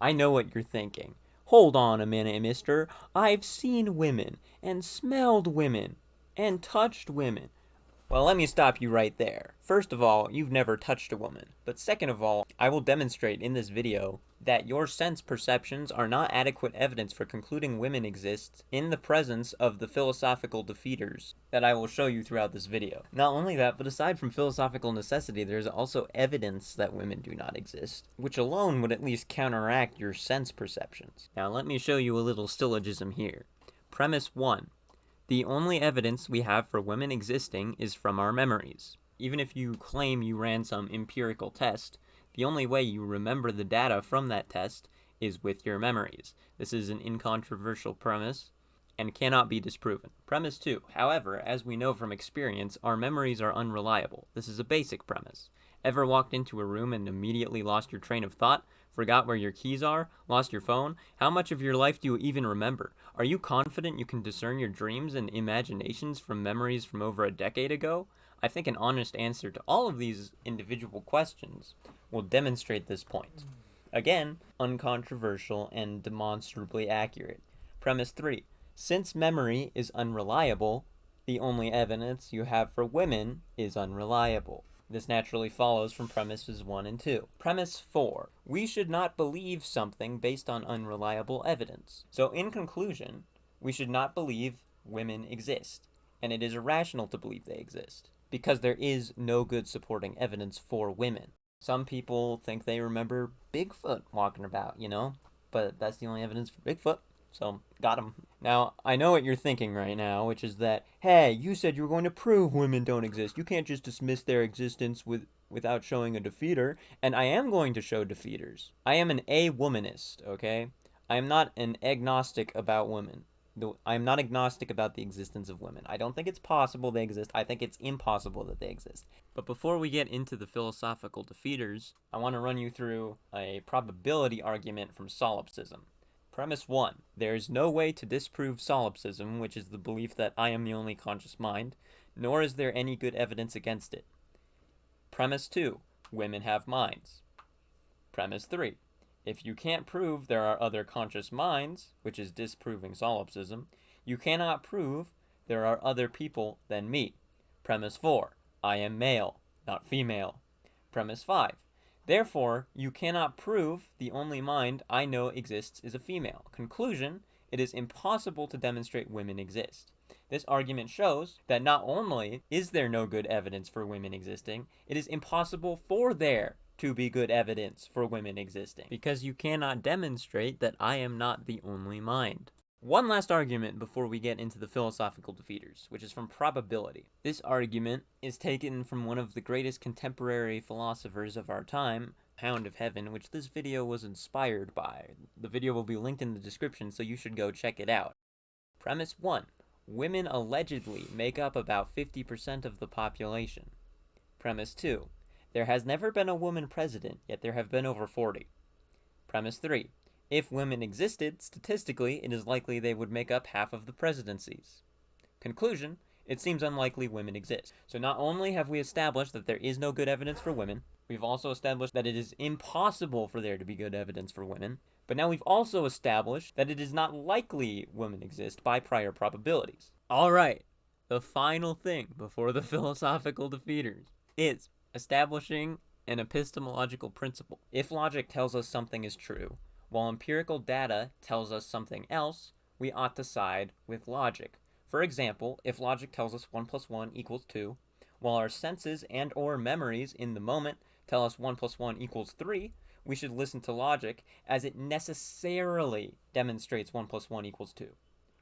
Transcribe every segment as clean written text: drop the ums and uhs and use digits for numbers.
I know what you're thinking. Hold on a minute, mister. I've seen women, and smelled women, and touched women. Well, let me stop you right there. First of all, you've never touched a woman. But second of all, I will demonstrate in this video that your sense perceptions are not adequate evidence for concluding women exist in the presence of the philosophical defeaters that I will show you throughout this video. Not only that, but aside from philosophical necessity, there's also evidence that women do not exist, which alone would at least counteract your sense perceptions. Now let me show you a little syllogism here. Premise 1. The only evidence we have for women existing is from our memories. Even if you claim you ran some empirical test, the only way you remember the data from that test is with your memories. This is an incontroversial premise and cannot be disproven. Premise 2. However, as we know from experience, our memories are unreliable. This is a basic premise. Ever walked into a room and immediately lost your train of thought? Forgot where your keys are? Lost your phone? How much of your life do you even remember? Are you confident you can discern your dreams and imaginations from memories from over a decade ago? I think an honest answer to all of these individual questions will demonstrate this point. Again, uncontroversial and demonstrably accurate. Premise 3. Since memory is unreliable, the only evidence you have for women is unreliable. This naturally follows from premises 1 and 2. Premise 4. We should not believe something based on unreliable evidence. So in conclusion, we should not believe women exist, and it is irrational to believe they exist, because there is no good supporting evidence for women. Some people think they remember Bigfoot walking about, but that's the only evidence for Bigfoot. So, got him. Now, I know what you're thinking right now, which is that, hey, you said you were going to prove women don't exist. You can't just dismiss their existence without showing a defeater. And I am going to show defeaters. I am an a-womanist, okay? I am not an agnostic about women. I am not agnostic about the existence of women. I don't think it's possible they exist. I think it's impossible that they exist. But before we get into the philosophical defeaters, I want to run you through a probability argument from solipsism. Premise 1. There is no way to disprove solipsism, which is the belief that I am the only conscious mind, nor is there any good evidence against it. Premise 2. Women have minds. Premise 3. If you can't prove there are other conscious minds, which is disproving solipsism, you cannot prove there are other people than me. Premise 4. I am male, not female. Premise 5. Therefore, you cannot prove the only mind I know exists is a female. Conclusion, it is impossible to demonstrate women exist. This argument shows that not only is there no good evidence for women existing, it is impossible for there to be good evidence for women existing, because you cannot demonstrate that I am not the only mind. One last argument before we get into the philosophical defeaters, which is from probability. This argument is taken from one of the greatest contemporary philosophers of our time, Hound of Heaven, which this video was inspired by. The video will be linked in the description, so you should go check it out. Premise 1. Women allegedly make up about 50% of the population. Premise 2. There has never been a woman president, yet there have been over 40. Premise 3. If women existed, statistically, it is likely they would make up half of the presidencies. Conclusion, it seems unlikely women exist. So not only have we established that there is no good evidence for women, we've also established that it is impossible for there to be good evidence for women, but now we've also established that it is not likely women exist by prior probabilities. Alright, the final thing before the philosophical defeaters is establishing an epistemological principle. If logic tells us something is true, while empirical data tells us something else, we ought to side with logic. For example, if logic tells us 1 plus 1 equals 2, while our senses and or memories in the moment tell us 1 plus 1 equals 3, we should listen to logic as it necessarily demonstrates 1 plus 1 equals 2,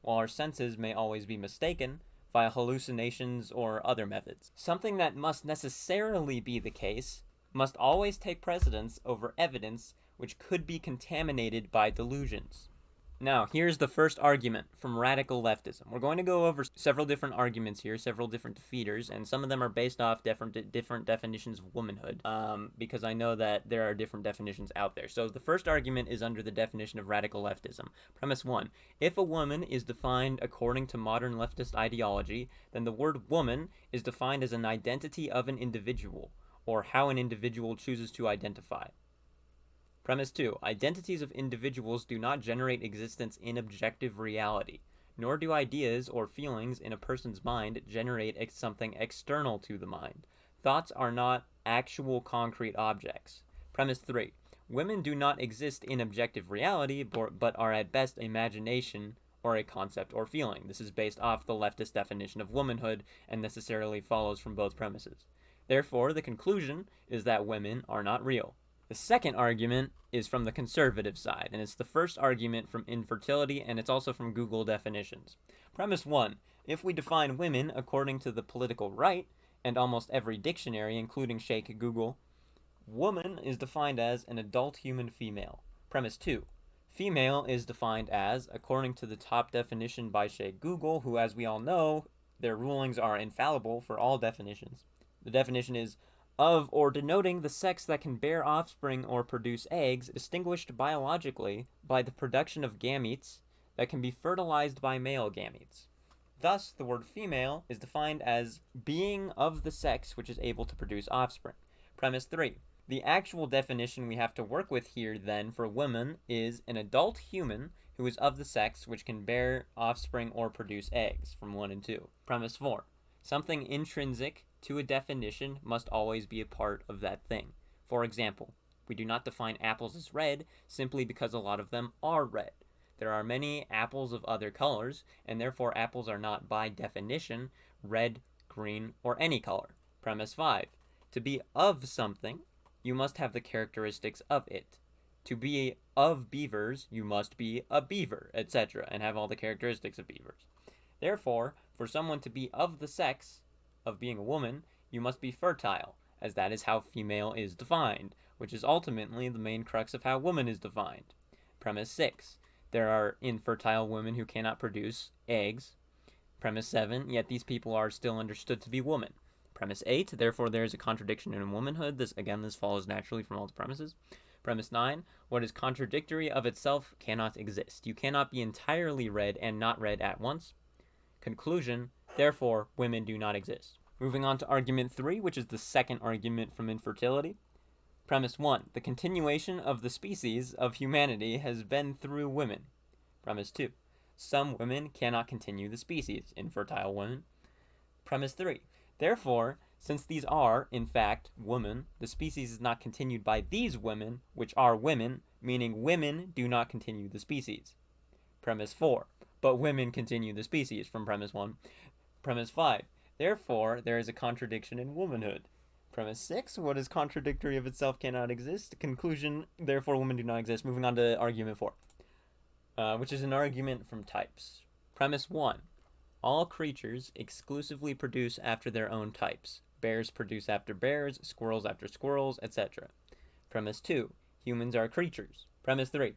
while our senses may always be mistaken via hallucinations or other methods. Something that must necessarily be the case must always take precedence over evidence which could be contaminated by delusions. Now, here's the first argument from radical leftism. We're going to go over several different arguments here, several different defeaters, and some of them are based off different definitions of womanhood, because I know that there are different definitions out there. So the first argument is under the definition of radical leftism. Premise 1. If a woman is defined according to modern leftist ideology, then the word woman is defined as an identity of an individual, or how an individual chooses to identify. Premise 2. Identities of individuals do not generate existence in objective reality, nor do ideas or feelings in a person's mind generate something external to the mind. Thoughts are not actual concrete objects. Premise 3. Women do not exist in objective reality, but are at best imagination or a concept or feeling. This is based off the leftist definition of womanhood and necessarily follows from both premises. Therefore, the conclusion is that women are not real. The second argument is from the conservative side, and it's the first argument from infertility, and it's also from Google definitions. Premise 1. If we define women according to the political right, and almost every dictionary, including Sheikh Google, woman is defined as an adult human female. Premise 2. Female is defined as, according to the top definition by Sheikh Google, who, as we all know, their rulings are infallible for all definitions. The definition is of or denoting the sex that can bear offspring or produce eggs, distinguished biologically by the production of gametes that can be fertilized by male gametes. Thus, the word female is defined as being of the sex which is able to produce offspring. Premise 3. The actual definition we have to work with here, then, for woman is an adult human who is of the sex which can bear offspring or produce eggs, from 1 and 2. Premise 4. Something intrinsic to a definition must always be a part of that thing. For example, we do not define apples as red simply because a lot of them are red. There are many apples of other colors, and therefore apples are not, by definition, red, green, or any color. Premise 5. To be of something, you must have the characteristics of it. To be of beavers, you must be a beaver, etc., and have all the characteristics of beavers. Therefore, for someone to be of the sex of being a woman, you must be fertile, as that is how female is defined, which is ultimately the main crux of how woman is defined. Premise 6. There are infertile women who cannot produce eggs. Premise 7. Yet these people are still understood to be women. Premise 8. Therefore, there is a contradiction in womanhood. This follows naturally from all the premises. Premise 9. What is contradictory of itself cannot exist. You cannot be entirely red and not red at once. Conclusion. Therefore, women do not exist. Moving on to argument 3, which is the second argument from infertility. Premise 1. The continuation of the species of humanity has been through women. Premise 2. Some women cannot continue the species, infertile women. Premise 3. Therefore, since these are, in fact, women, the species is not continued by these women, which are women, meaning women do not continue the species. Premise 4. But women continue the species, from premise 1. Premise 5. Therefore, there is a contradiction in womanhood. Premise 6. What is contradictory of itself cannot exist. Conclusion. Therefore, women do not exist. Moving on to argument 4, which is an argument from types. Premise 1. All creatures exclusively produce after their own types. Bears produce after bears, squirrels after squirrels, etc. Premise 2. Humans are creatures. Premise 3.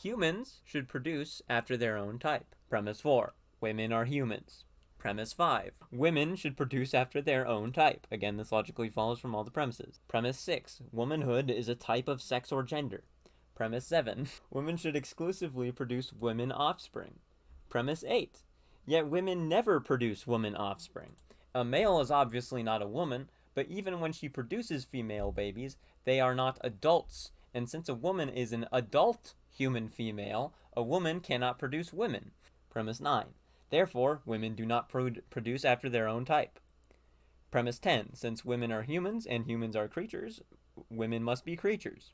Humans should produce after their own type. Premise 4. Women are humans. Premise 5. Women should produce after their own type. Again, this logically follows from all the premises. Premise 6. Womanhood is a type of sex or gender. Premise 7. Women should exclusively produce women offspring. Premise 8. Yet women never produce woman offspring. A male is obviously not a woman, but even when she produces female babies, they are not adults. And since a woman is an adult human female, a woman cannot produce women. Premise 9. Therefore, women do not produce after their own type. Premise 10. Since women are humans and humans are creatures, women must be creatures.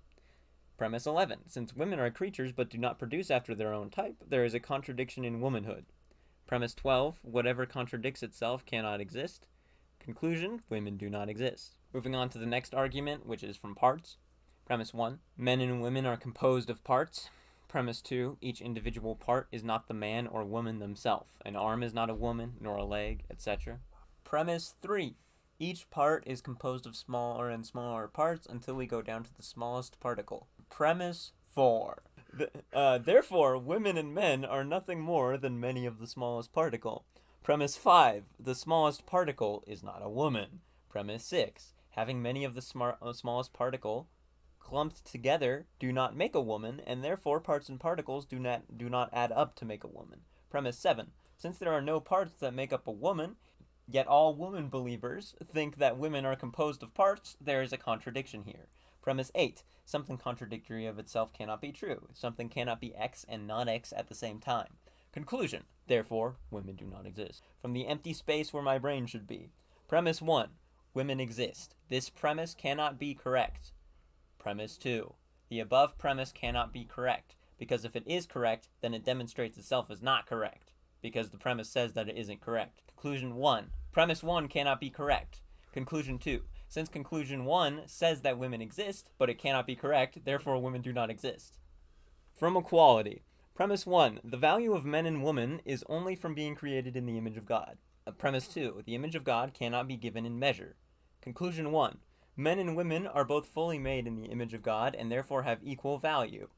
Premise 11. Since women are creatures but do not produce after their own type, there is a contradiction in womanhood. Premise 12. Whatever contradicts itself cannot exist. Conclusion. Women do not exist. Moving on to the next argument, which is from parts. Premise 1. Men and women are composed of parts. Premise 2. Each individual part is not the man or woman themselves. An arm is not a woman, nor a leg, etc. Premise 3. Each part is composed of smaller and smaller parts until we go down to the smallest particle. Premise 4. Therefore, women and men are nothing more than many of the smallest particle. Premise 5. The smallest particle is not a woman. Premise 6. Having many of the smallest particle clumped together do not make a woman, and therefore parts and particles do not add up to make a woman. Premise 7. Since there are no parts that make up a woman, yet all woman believers think that women are composed of parts, there is a contradiction here. Premise 8. Something contradictory of itself cannot be true. Something cannot be X and not X at the same time. Conclusion. Therefore, women do not exist. From the empty space where my brain should be. Premise 1. Women exist. This premise cannot be correct. Premise 2. The above premise cannot be correct, because if it is correct, then it demonstrates itself as not correct, because the premise says that it isn't correct. Conclusion 1. Premise 1 cannot be correct. Conclusion 2. Since conclusion 1 says that women exist, but it cannot be correct, therefore women do not exist. From equality. Premise 1. The value of men and women is only from being created in the image of God. Premise 2. The image of God cannot be given in measure. Conclusion 1. Men and women are both fully made in the image of God and therefore have equal value.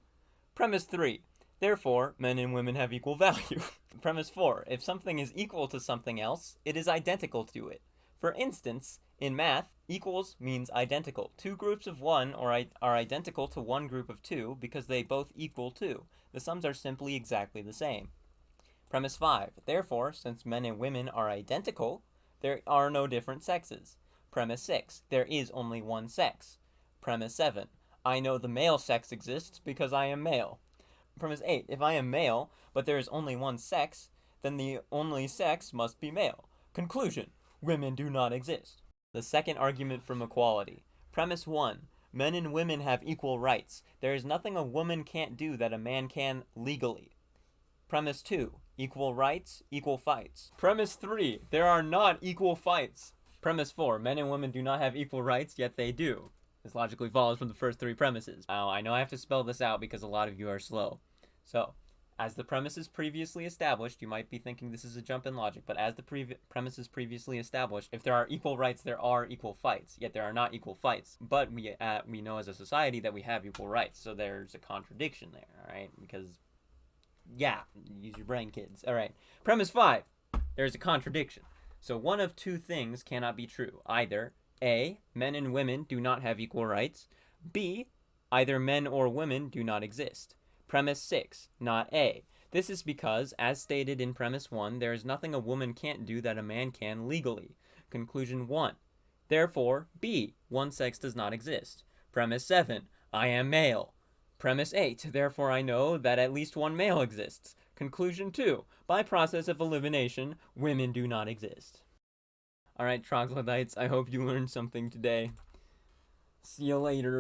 Premise 3. Therefore, men and women have equal value. Premise 4. If something is equal to something else, it is identical to it. For instance, in math, equals means identical. Two groups of 1 are identical to one group of 2 because they both equal 2. The sums are simply exactly the same. Premise 5. Therefore, since men and women are identical, there are no different sexes. Premise 6. There is only one sex. Premise 7. I know the male sex exists because I am male. Premise 8. If I am male, but there is only one sex, then the only sex must be male. Conclusion. Women do not exist. The second argument from equality. Premise 1. Men and women have equal rights. There is nothing a woman can't do that a man can legally. Premise 2. Equal rights, equal fights. Premise 3. There are not equal fights. Premise 4. Men and women do not have equal rights, yet they do. This logically follows from the first three premises. Now, I know I have to spell this out because a lot of you are slow. So, as the premises previously established, you might be thinking this is a jump in logic, but as the premises previously established, if there are equal rights, there are equal fights, yet there are not equal fights. But we know as a society that we have equal rights, so there's a contradiction there, all right? Because, yeah, use your brain, kids. All right. Premise 5, there's a contradiction. So one of two things cannot be true. Either A, men and women do not have equal rights. B, either men or women do not exist. Premise 6, not A. This is because, as stated in Premise 1, there is nothing a woman can't do that a man can legally. Conclusion 1. Therefore, B, one sex does not exist. Premise 7, I am male. Premise 8, therefore I know that at least one male exists. Conclusion 2, by process of elimination, women do not exist. Alright, troglodytes, I hope you learned something today. See you later.